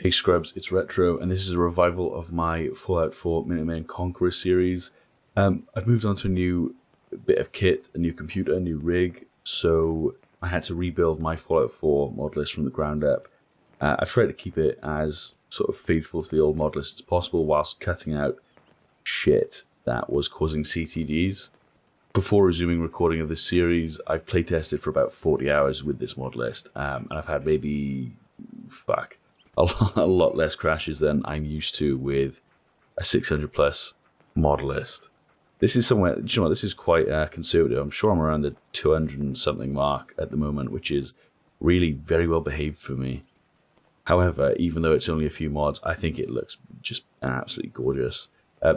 Hey Scrubs, it's Retro, and this is a revival of my Fallout 4 Minutemen Conqueror series. I've moved on to a new bit of kit, a new computer, a new rig, so I had to rebuild my Fallout 4 mod list from the ground up. I've tried to keep it as sort of faithful to the old mod list as possible whilst cutting out shit that was causing CTDs. Before resuming recording of this series, I've playtested for about 40 hours with this mod list, and I've had maybe, a lot less crashes than I'm used to with a 600 plus mod list. This is somewhere, this is quite conservative. I'm sure I'm around the 200 and something mark at the moment, which is really very well behaved for me. However, even though it's only a few mods, I think it looks just absolutely gorgeous.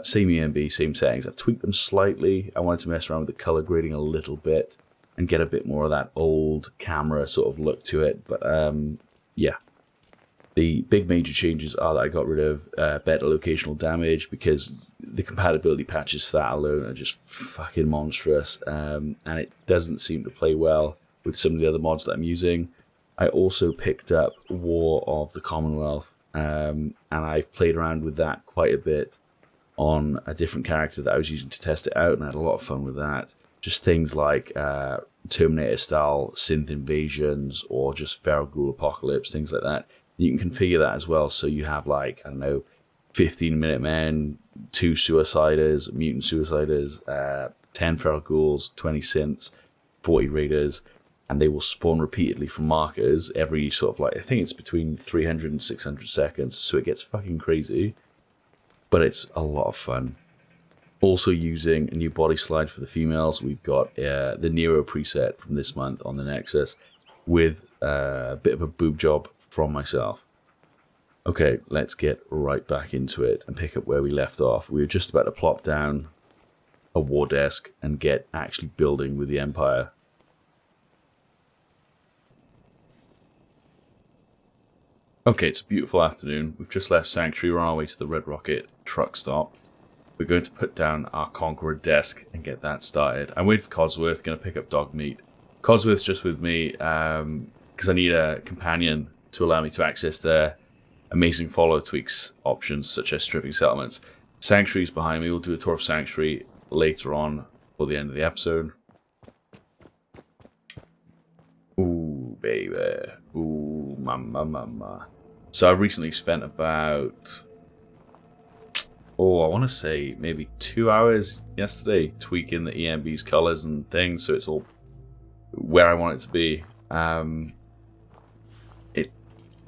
Same EMB, same settings. I've tweaked them slightly. I wanted to mess around with the color grading a little bit and get a bit more of that old camera sort of look to it. But yeah. The big major changes are that I got rid of better locational damage because the compatibility patches for that alone are just fucking monstrous, and it doesn't seem to play well with some of the other mods that I'm using. I also picked up War of the Commonwealth, and I've played around with that quite a bit on a different character that I was using to test it out, and I had a lot of fun with that. Just things like Terminator-style synth invasions or just feral ghoul apocalypse, things like that. You can configure that as well, so you have 15 Minutemen, 2 Suiciders, Mutant Suiciders, 10 Feral Ghouls, 20 Synths, 40 Raiders, and they will spawn repeatedly from markers every I think it's between 300 and 600 seconds, so it gets fucking crazy, but it's a lot of fun. Also using a new body slide for the females, we've got the Nero preset from this month on the Nexus with a bit of a boob job from myself. Okay, let's get right back into it and pick up where we left off. We were just about to plop down a war desk and get actually building with the Empire. Okay, it's a beautiful afternoon. We've just left Sanctuary. We're on our way to the Red Rocket truck stop. We're going to put down our Conqueror desk and get that started. I'm waiting for Codsworth, going to pick up dog meat. Codsworth's just with me because I need a companion to allow me to access their amazing follow tweaks options, such as stripping settlements. Sanctuary's behind me. We'll do a tour of Sanctuary later on for the end of the episode. Ooh, baby. Ooh, mama. So I recently spent about, I want to say maybe 2 hours yesterday tweaking the EMB's colors and things, so it's all where I want it to be.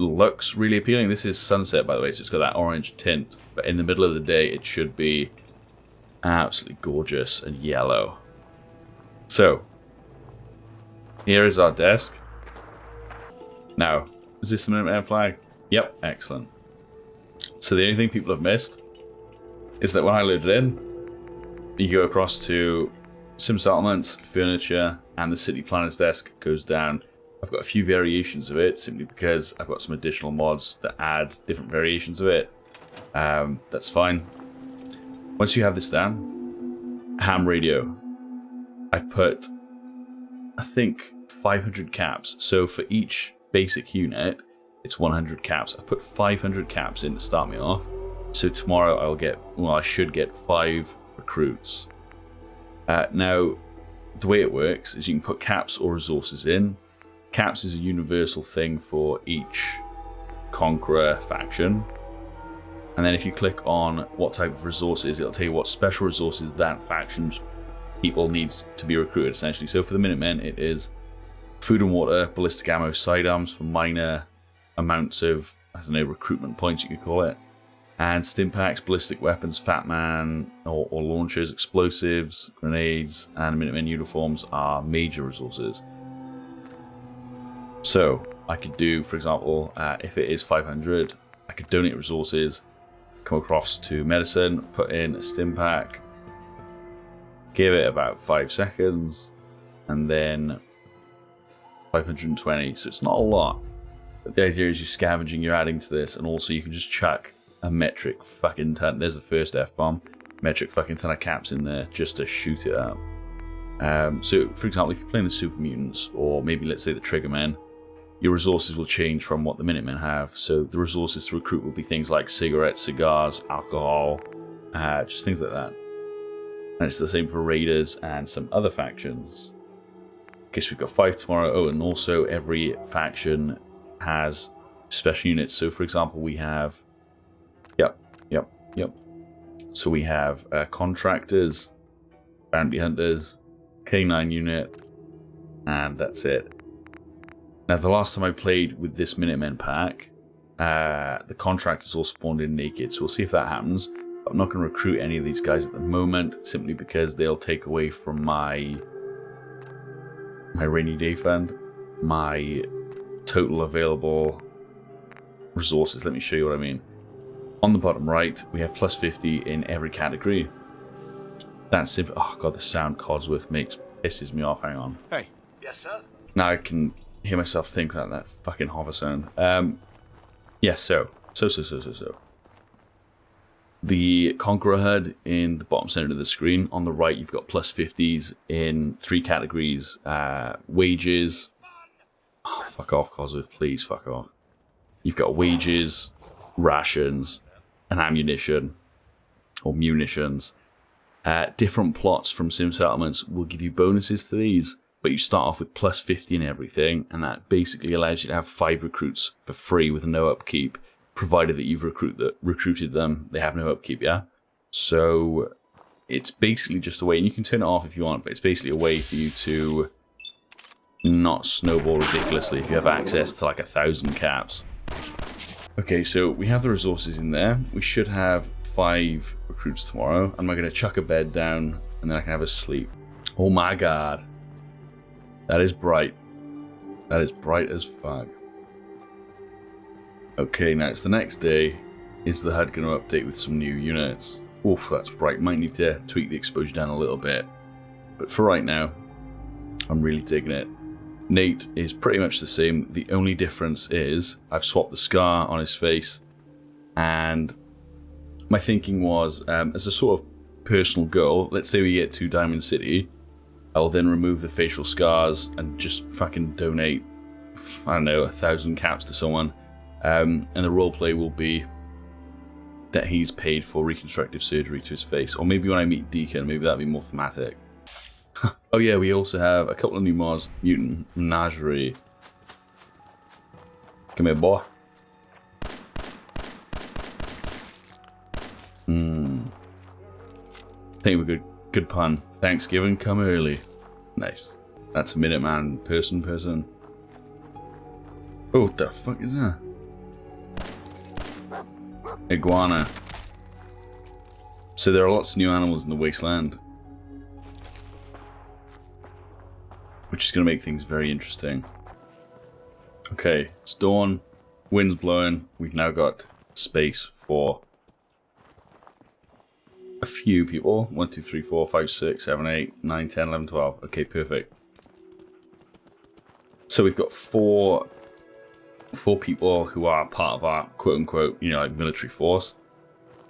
Looks really appealing. This is sunset, by the way, so it's got that orange tint, but in the middle of the day it should be absolutely gorgeous and yellow. So here is our desk. Now, is this the Minutemen flag? Yep, excellent. So the only thing people have missed is that when I load it in, you go across to simsettlements, furniture, and the city planner's desk goes down. I've got a few variations of it simply because I've got some additional mods that add different variations of it. That's fine. Once you have this down, ham radio. I've put, I think, 500 caps. So for each basic unit, it's 100 caps. I've put 500 caps in to start me off. So tomorrow I should get 5 recruits. Now, the way it works is you can put caps or resources in. Caps is a universal thing for each Conqueror faction. And then if you click on what type of resources, it'll tell you what special resources that faction's people needs to be recruited, essentially. So for the Minutemen, it is food and water, ballistic ammo, sidearms for minor amounts of, recruitment points, you could call it. And stimpaks, ballistic weapons, Fat Man, or launchers, explosives, grenades, and Minutemen uniforms are major resources. So I could do, for example, if it is 500, I could donate resources, come across to medicine, put in a stimpak, give it about 5 seconds, and then 520. So it's not a lot. But the idea is you're scavenging, you're adding to this, and also you can just chuck a metric fucking ton. There's the first F-bomb. Metric fucking ton of caps in there just to shoot it up. So, for example, if you're playing the super mutants, or maybe let's say the Triggermen, your resources will change from what the Minutemen have. So the resources to recruit will be things like cigarettes, cigars, alcohol, just things like that. And it's the same for raiders and some other factions. Guess we've got 5 tomorrow. Oh, and also every faction has special units. So for example, we have, yep. So we have contractors, bounty hunters, K9 unit, and that's it. Now, the last time I played with this Minutemen pack, the contractors all spawned in naked, so we'll see if that happens. I'm not going to recruit any of these guys at the moment, simply because they'll take away from my rainy day fund, my total available resources. Let me show you what I mean. On the bottom right, we have plus 50 in every category. That's simple. Oh god, the sound Codsworth makes pisses me off. Hang on. Hey. Yes, sir. Now I can hear myself think about that fucking hover sound. Yes, so. The Conqueror HUD in the bottom center of the screen. On the right, you've got plus 50s in 3 categories. Wages. Oh, fuck off, Codsworth, please, fuck off. You've got wages, rations, and ammunition, or munitions. Different plots from simsettlements will give you bonuses to these, but you start off with plus 50 in everything, and that basically allows you to have 5 recruits for free with no upkeep, provided that you've recruited them. They have no upkeep, yeah? So it's basically just a way, and you can turn it off if you want, but it's basically a way for you to not snowball ridiculously if you have access to like 1,000 caps. Okay, so we have the resources in there. We should have 5 recruits tomorrow. I'm going to chuck a bed down and then I can have a sleep. Oh my god. That is bright. That is bright as fuck. Okay, now it's the next day. Is the HUD going to update with some new units? Oof, that's bright. Might need to tweak the exposure down a little bit. But for right now, I'm really digging it. Nate is pretty much the same. The only difference is I've swapped the scar on his face, and my thinking was, as a sort of personal goal, let's say we get to Diamond City, I'll then remove the facial scars and just fucking donate, I don't know, 1,000 caps to someone, and the roleplay will be that he's paid for reconstructive surgery to his face, or maybe when I meet Deacon, maybe that'd be more thematic. Oh yeah, we also have a couple of new mods. Mutant Menagerie. Come here, boy. Think of a good pun. Thanksgiving come early. Nice. That's a Minuteman person. Oh, what the fuck is that? Iguana. So there are lots of new animals in the wasteland, which is going to make things very interesting. Okay, it's dawn, wind's blowing, we've now got space for a few people. 1, 2, 3, 4, 5, 6, 7, 8, 9, 10, 11, 12. Okay, perfect. So we've got four people who are part of our quote-unquote, you know, like military force.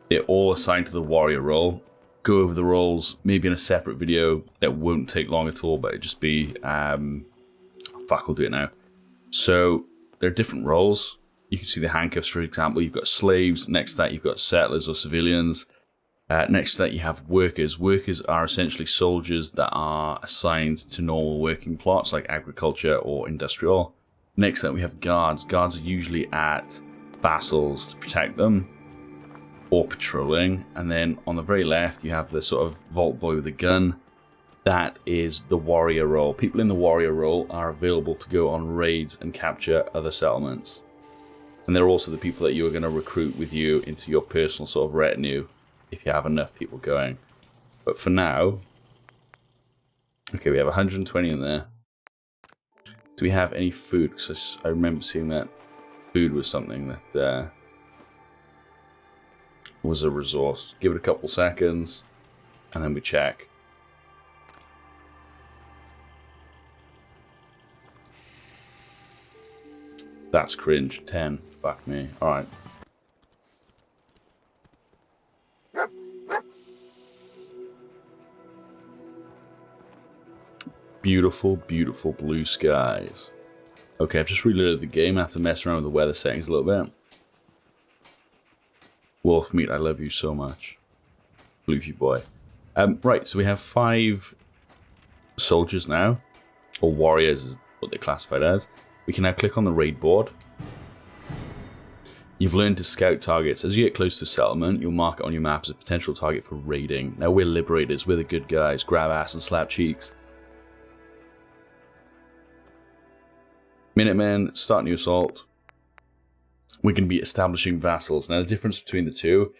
They're all assigned to the warrior role. Go over the roles maybe in a separate video that won't take long at all, but it'd just be fuck, I'll do it now. So there are different roles. You can see the handcuffs, for example. You've got slaves. Next to that, you've got settlers or civilians. Next to that, you have workers. Workers are essentially soldiers that are assigned to normal working plots like agriculture or industrial. Next to that, we have guards. Guards are usually at vassals to protect them or patrolling. And then on the very left, you have the sort of vault boy with a gun. That is the warrior role. People in the warrior role are available to go on raids and capture other settlements. And they're also the people that you are going to recruit with you into your personal sort of retinue if you have enough people going. But for now, okay, we have 120 in there. Do we have any food? Because I remember seeing that food was something that was a resource. Give it a couple seconds, and then we check. That's cringe. 10. Fuck me. Alright. Beautiful, beautiful blue skies. Okay, I've just reloaded the game. I have to mess around with the weather settings a little bit. Wolf meat, I love you so much. Bloopy boy. Right, so we have 5 soldiers now. Or warriors is what they're classified as. We can now click on the raid board. You've learned to scout targets. As you get close to a settlement, you'll mark it on your map as a potential target for raiding. Now we're liberators, we're the good guys. Grab ass and slap cheeks. Minutemen, start new assault. We're going to be establishing vassals. Now the difference between the two...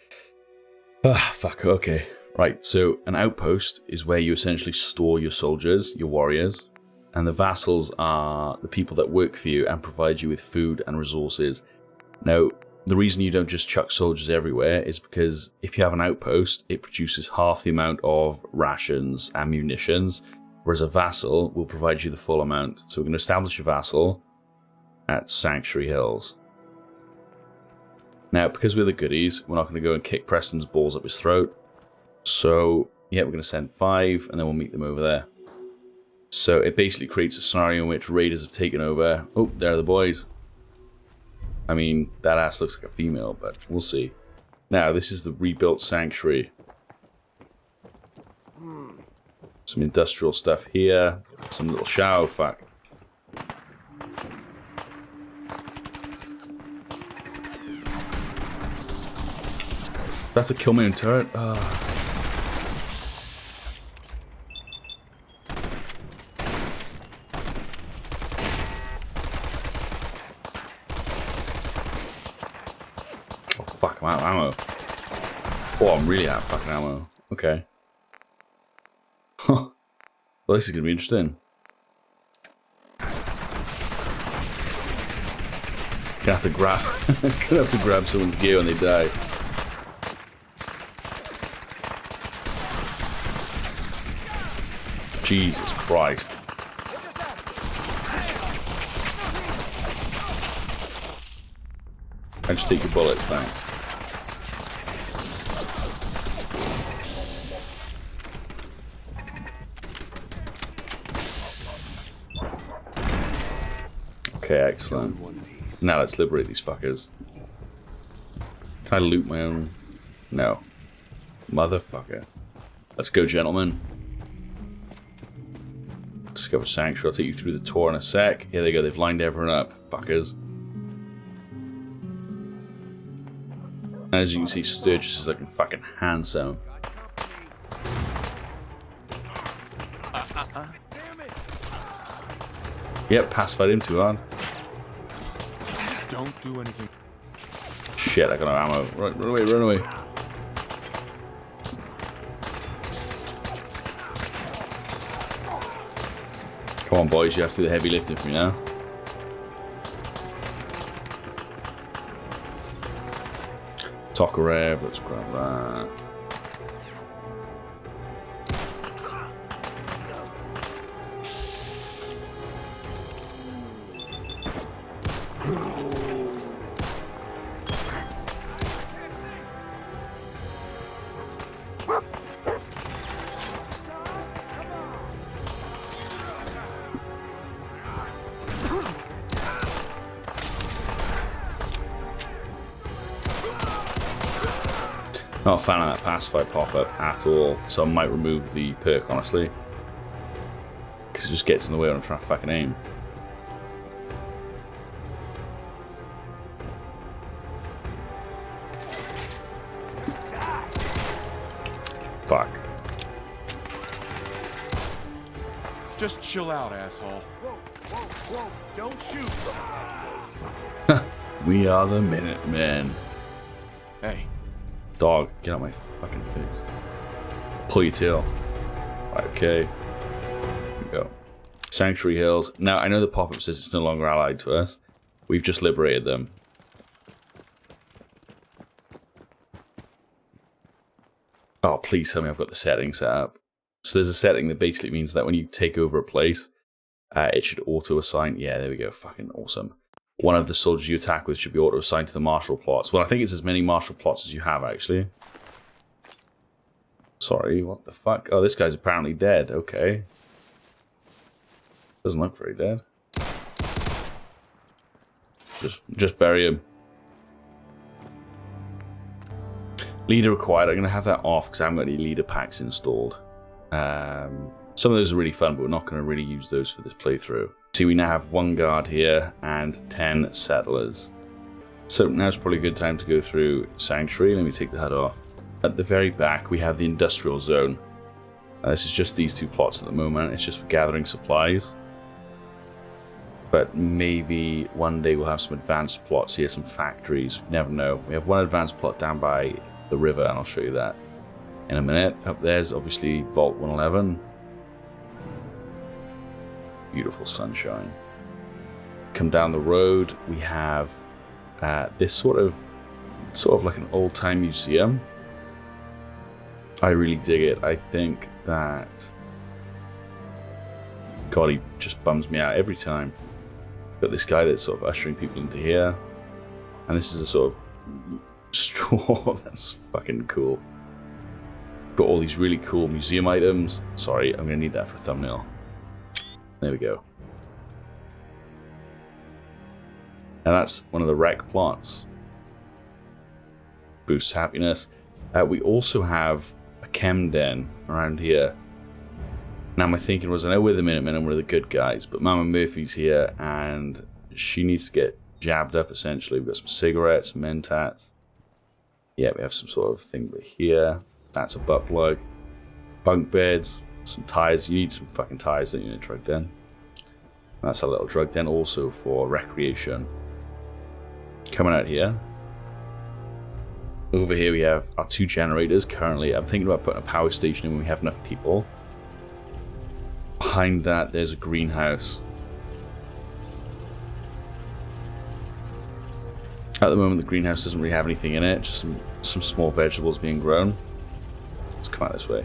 fuck, okay. Right, so an outpost is where you essentially store your soldiers, your warriors. And the vassals are the people that work for you and provide you with food and resources. Now, the reason you don't just chuck soldiers everywhere is because if you have an outpost, it produces half the amount of rations and munitions, whereas a vassal will provide you the full amount. So we're going to establish a vassal at Sanctuary Hills. Now, because we're the goodies, we're not going to go and kick Preston's balls up his throat. So, yeah, we're going to send 5, and then we'll meet them over there. So it basically creates a scenario in which raiders have taken over. Oh, there are the boys. I mean, that ass looks like a female, but we'll see. Now, this is the rebuilt sanctuary. Some industrial stuff here. Some little shower, fuck. That's a kill me in turret. Oh, fuck, I'm out of ammo. Oh, I'm really out of fucking ammo. Okay. Huh. Well, this is going to be interesting. Gonna have to grab someone's gear when they die. Jesus Christ. I just take your bullets, thanks. Okay, excellent. Now let's liberate these fuckers. Can I loot my own? No. Motherfucker. Let's go, gentlemen. Discover Sanctuary. I'll take you through the tour in a sec. Here they go. They've lined everyone up. Fuckers. As you can see, Sturgis is looking fucking handsome. Yep, pacified him too hard. Don't do anything. Shit, I got no ammo. Run away, run away. Come on, boys, you have to do the heavy lifting for me now. Conqueror, let's grab that. Not a fan of that pacify pop-up at all, so I might remove the perk, honestly. Because it just gets in the way when I'm trying to fucking aim. Fuck. Just chill out, asshole. Whoa, whoa, whoa, don't shoot. We are the Minutemen. Hey. Dog, get out my fucking face. Pull your tail. Right, okay. Here we go. Sanctuary Hills. Now, I know the pop-up says it's no longer allied to us. We've just liberated them. Oh, please tell me I've got the setting set up. So there's a setting that basically means that when you take over a place, it should auto-assign. Yeah, there we go. Fucking awesome. One of the soldiers you attack with should be auto-assigned to the martial plots. Well, I think it's as many martial plots as you have, actually. Sorry, what the fuck? Oh, this guy's apparently dead. Okay. Doesn't look very dead. Just bury him. Leader required. I'm going to have that off because I haven't got any leader packs installed. Some of those are really fun, but we're not going to really use those for this playthrough. See, we now have 1 guard here and 10 settlers. So now's probably a good time to go through Sanctuary. Let me take the HUD off. At the very back, we have the industrial zone. This is just these 2 plots at the moment. It's just for gathering supplies. But maybe one day we'll have some advanced plots here, some factories. You never know. We have 1 advanced plot down by the river, and I'll show you that in a minute. Up there's obviously Vault 111. Beautiful sunshine. Come down the road, we have this sort of like an old-time museum. I really dig it. I think that, God, he just bums me out every time. Got this guy that's sort of ushering people into here, and this is a sort of straw. That's fucking cool. Got all these really cool museum items. Sorry, I'm gonna need that for a thumbnail. There we go. And that's one of the rec plots. Boosts happiness. We also have a chem den around here. Now my thinking was, I know we're the Minutemen and we're the good guys, but Mama Murphy's here and she needs to get jabbed up essentially. We've got some cigarettes, some mentats. Yeah, we have some sort of thing here. That's a butt plug. Bunk beds, some tires. You need some fucking tires, don't you, in a drug den? That's a little drug den also for recreation. Coming out here. Over here we have our 2 generators currently. I'm thinking about putting a power station in when we have enough people. Behind that there's a greenhouse. At the moment the greenhouse doesn't really have anything in it, just some small vegetables being grown. Let's come out this way.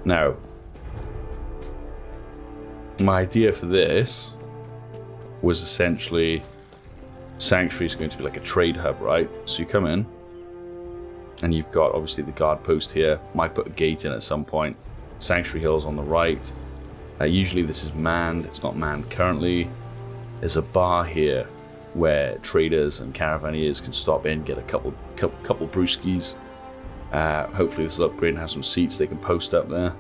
Now, my idea for this was essentially Sanctuary is going to be like a trade hub, right? So you come in and you've got obviously the guard post here. Might put a gate in at some point. Sanctuary Hill's on the right. Usually this is manned. It's not manned currently. There's a bar here where traders and caravaneers can stop in, get a couple brewskis. Hopefully this will upgrade and have some seats they can post up there.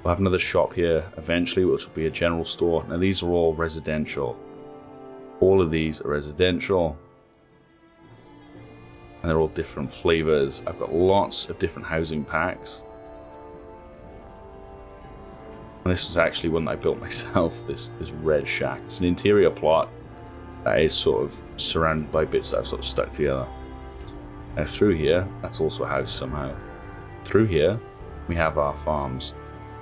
We'll have another shop here eventually, which will be a general store. Now these are all residential. All of these are residential. And they're all different flavors. I've got lots of different housing packs. And this was actually one that I built myself, this red shack. It's an interior plot that is sort of surrounded by bits that I've sort of stuck together. Now through here, that's also a house somehow. Through here, we have our farms.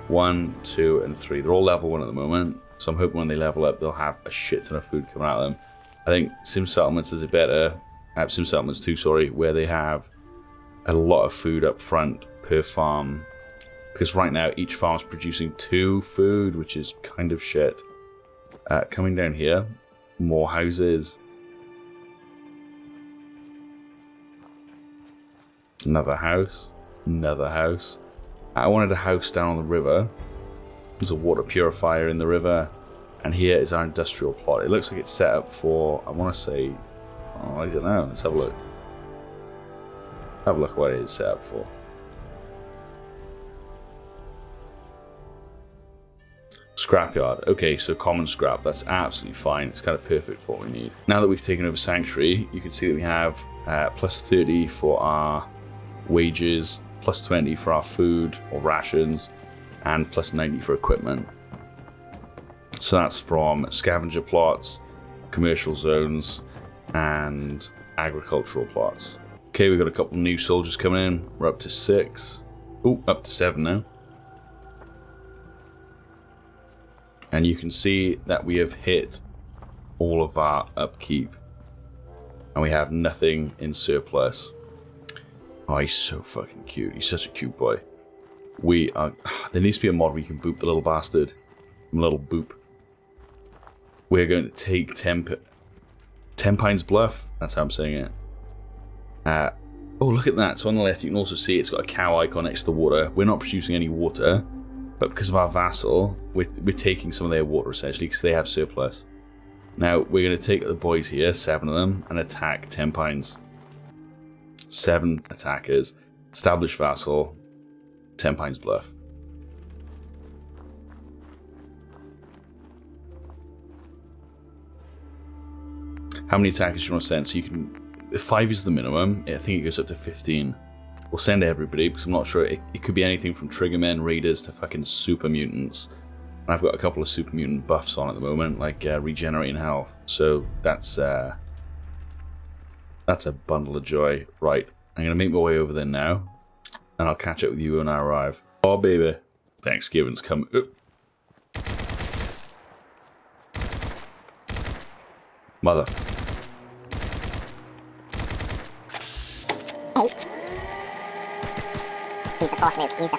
1, 2, and 3. They're all level 1 at the moment. So I'm hoping when they level up, they'll have a shit ton of food coming out of them. I think Sim Settlements is a better, Sim Settlements 2, sorry, where they have a lot of food up front per farm. Because right now, each farm's producing 2 food, which is kind of shit. Coming down here, more houses. Another house. Another house. I wanted a house down on the river. There's a water purifier in the river, and here is our industrial plot. It looks like it's set up for, I want to say, oh, I don't know, let's have a look. Have a look at what it is set up for. Scrapyard. Okay, so common scrap, that's absolutely fine. It's kind of perfect for what we need. Now that we've taken over Sanctuary, you can see that we have plus 30 for our wages, plus 20 for our food or rations, and plus 90 for equipment. So that's from scavenger plots, commercial zones, and agricultural plots. Okay, we've got a couple new soldiers coming in. We're up to 6. Oh, up to 7 now. And you can see that we have hit all of our upkeep. And we have nothing in surplus. Oh, he's so fucking cute. He's such a cute boy. We are... There needs to be a mod where you can boop the little bastard. A little boop. We're going to take Tenpines Bluff. That's how I'm saying it. Oh, look at that. So on the left, you can also see it's got a cow icon next to the water. We're not producing any water. But because of our vassal, we're taking some of their water, essentially, because they have surplus. Now, we're going to take the boys here, 7 of them, and attack Tenpines. 7 attackers. Establish vassal. Tenpines bluff. How many attackers do you want to send? So you can... 5 is the minimum. I think it goes up to 15. We'll send everybody, because I'm not sure. It could be anything from triggermen, raiders, to fucking super mutants. And I've got a couple of super mutant buffs on at the moment, like regenerating health. So that's a bundle of joy. Right, I'm going to make my way over there now. And I'll catch up with you when I arrive. Oh, baby. Thanksgiving's coming. Mother. Use the force, Luke. Use the...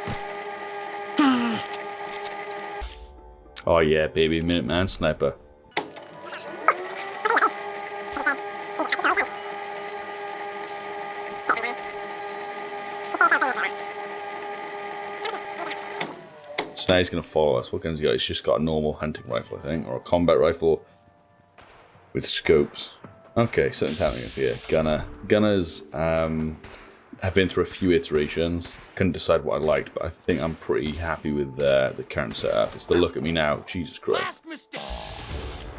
Oh yeah, baby. Minuteman sniper. So now he's going to follow us. What gun's he got? He's just got a normal hunting rifle, I think. Or a combat rifle with scopes. Okay, something's happening up here. Gunners have been through a few iterations. Couldn't decide what I liked, but I think I'm pretty happy with the current setup. It's the look at me now. Jesus Christ. Last mistake.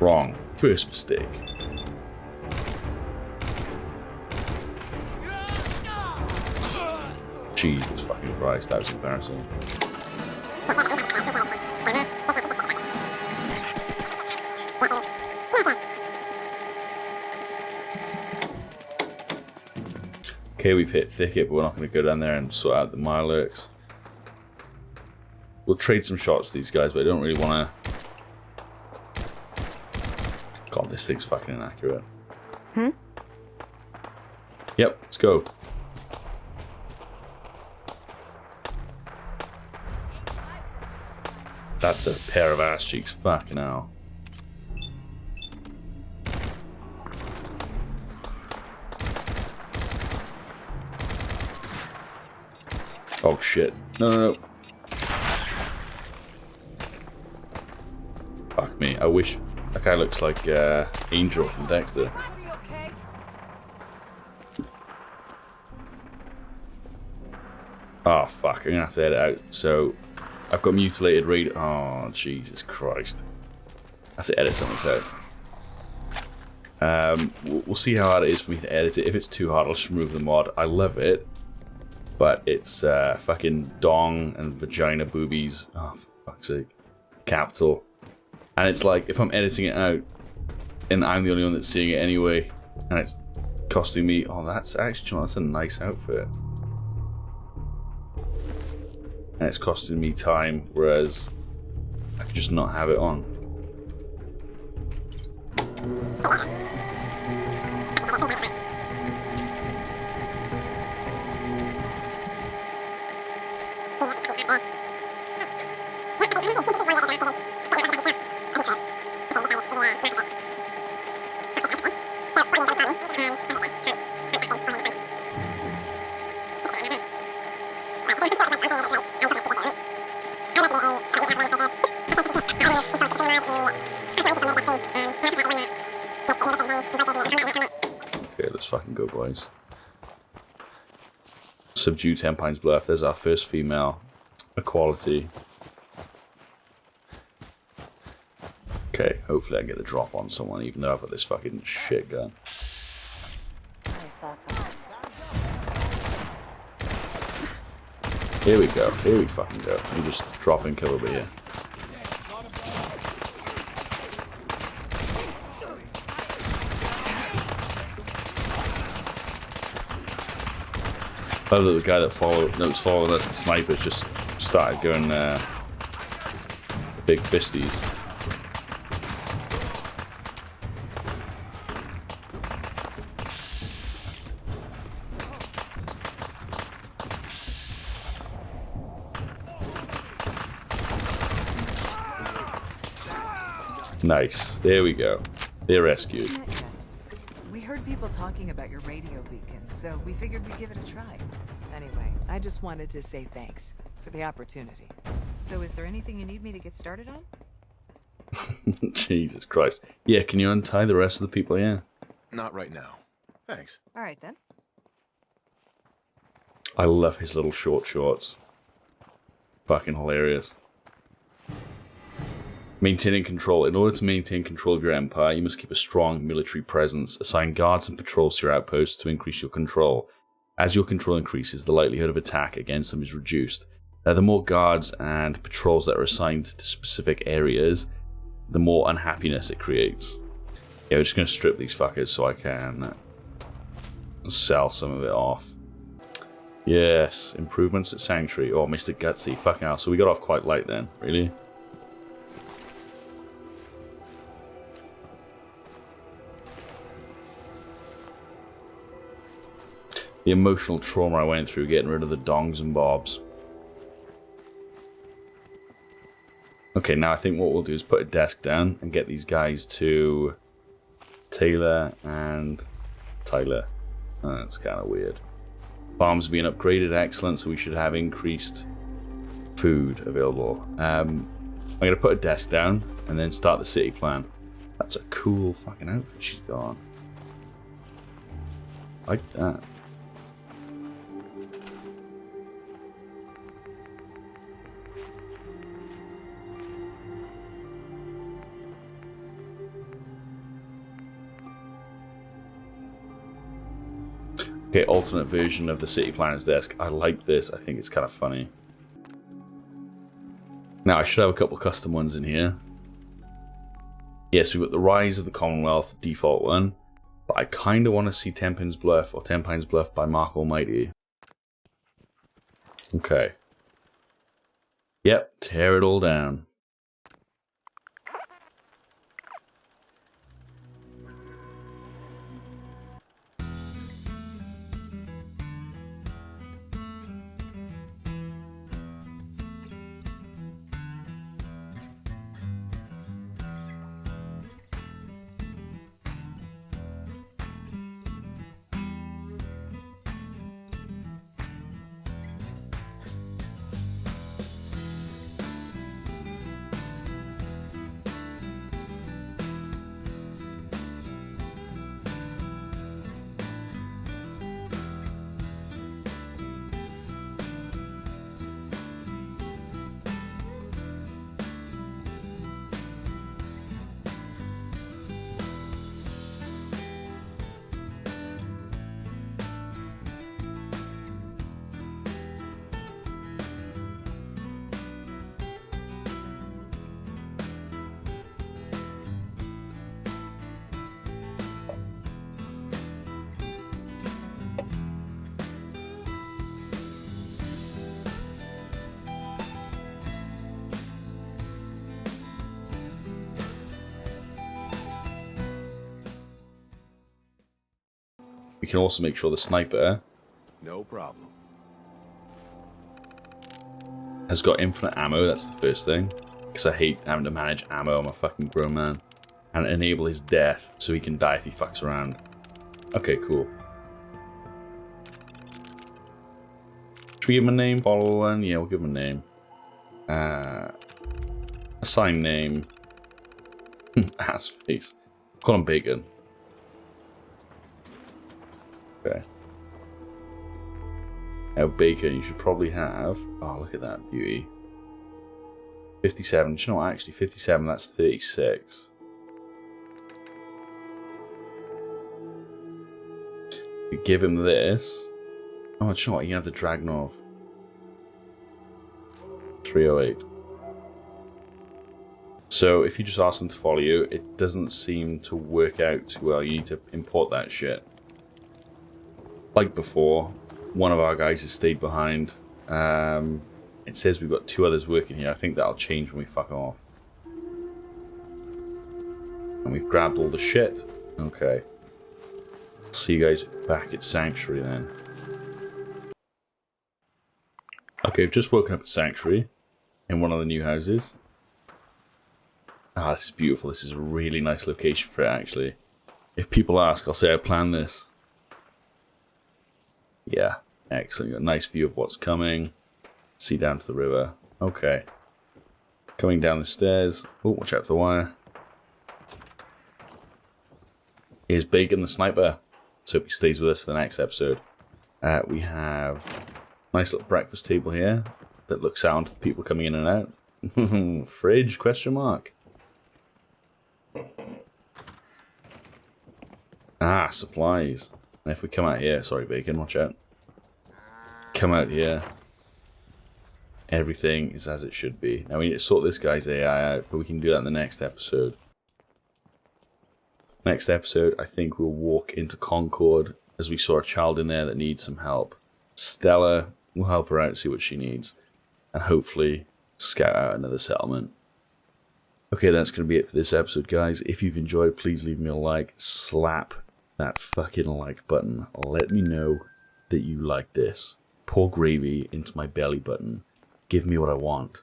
Wrong. First mistake. Jesus fucking Christ, that was embarrassing. Okay, we've hit thicket, but we're not going to go down there and sort out the Mirelurks. We'll trade some shots to these guys, but I don't really want to... God, this thing's fucking inaccurate. Yep, let's go. That's a pair of ass cheeks, fucking hell. Oh shit. No. Fuck me. I wish that guy looks like Angel from Dexter. Oh fuck, I'm gonna have to edit out. So I've got mutilated raid. Oh Jesus Christ. I have to edit something out. We'll see how hard it is for me to edit it. If it's too hard, I'll just remove the mod. I love it. But it's fucking dong and vagina boobies. Oh, for fuck's sake. Capital. And it's like, if I'm editing it out, and I'm the only one that's seeing it anyway, and it's costing me... Oh, that's actually... That's a nice outfit. And it's costing me time, whereas I could just not have it on. Okay, let's fucking go, boys. Subdue Tenpines Bluff. There's our first female equality. Okay, hopefully I can get the drop on someone, even though I've got this fucking shit gun. I saw something. Here we go. Here we fucking go. Let me just drop and kill over here. I love that the guy that was following us, the sniper, just started going big fisties. Nice. There we go. They're rescued. We heard people talking about your radio beacon, so we figured we'd give it a try. Anyway, I just wanted to say thanks for the opportunity. So is there anything you need me to get started on? Jesus Christ. Yeah, can you untie the rest of the people here? Not right now. Thanks. All right then. I love his little short shorts. Fucking hilarious. Maintaining control. In order to maintain control of your empire, you must keep a strong military presence. Assign guards and patrols to your outposts to increase your control. As your control increases, the likelihood of attack against them is reduced. The more guards and patrols that are assigned to specific areas, the more unhappiness it creates. Yeah, we're just going to strip these fuckers so I can sell some of it off. Yes, improvements at Sanctuary. Oh, Mr. Gutsy. Fucking hell. So we got off quite light then. Really? The emotional trauma I went through getting rid of the dongs and bobs. Okay, now I think what we'll do is put a desk down and get these guys to Taylor and Tyler. That's kind of weird. Farms being upgraded, excellent, so we should have increased food available. I'm going to put a desk down and then start the city plan. That's a cool fucking outfit she's got. Like that. Okay, alternate version of the city planner's desk. I like this. I think it's kind of funny. Now, I should have a couple custom ones in here. Yes, we've got the Rise of the Commonwealth, default one. But I kind of want to see Tenpines Bluff or Tenpines Bluff by Mark Almighty. Okay. Yep, tear it all down. We can also make sure the sniper No problem. has got infinite ammo. That's the first thing. Because I hate having to manage ammo. I'm a fucking grown man. And enable his death so he can die if he fucks around. Okay, cool. Should we give him a name? Follow one? Yeah, we'll give him a name. Assign name. Ass face. Call him Bacon. Okay. Now, Bacon, you should probably have... Oh, look at that beauty. 57. Do you know what? Actually, 57, that's 36. You give him this. Oh, do you know what? You have the Dragnov. 308. So, if you just ask them to follow you, it doesn't seem to work out too well. You need to import that shit. Like before, one of our guys has stayed behind. It says we've got 2 others working here. I think that'll change when we fuck off. And we've grabbed all the shit. Okay. See you guys back at Sanctuary then. Okay, I've just woken up at Sanctuary in one of the new houses. Ah, this is beautiful. This is a really nice location for it, actually. If people ask, I'll say I planned this. Yeah, excellent. Got a nice view of what's coming. See down to the river. Okay. Coming down the stairs. Oh, watch out for the wire. Here's Bacon the Sniper. Let's hope he stays with us for the next episode. We have a nice little breakfast table here that looks out for people coming in and out. Fridge, question mark. Ah, supplies. And if we come out here, sorry Bacon, watch out. Come out here. Everything is as it should be. Now we need to sort this guy's AI out, but we can do that in the next episode. Next episode, I think we'll walk into Concord as we saw a child in there that needs some help. Stella will help her out, see what she needs, and hopefully scout out another settlement. Okay, that's going to be it for this episode, guys. If you've enjoyed, please leave me a like. Slap that fucking like button. Let me know that you like this. Pour gravy into my belly button. Give me what I want.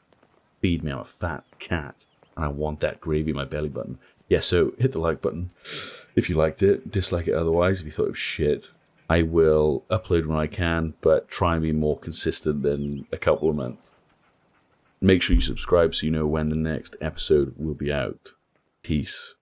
Feed me. I'm a fat cat, and I want that gravy in my belly button. Yeah, so hit the like button if you liked it. Dislike it otherwise if you thought it was shit. I will upload when I can, but try and be more consistent than a couple of months. Make sure you subscribe so you know when the next episode will be out. Peace.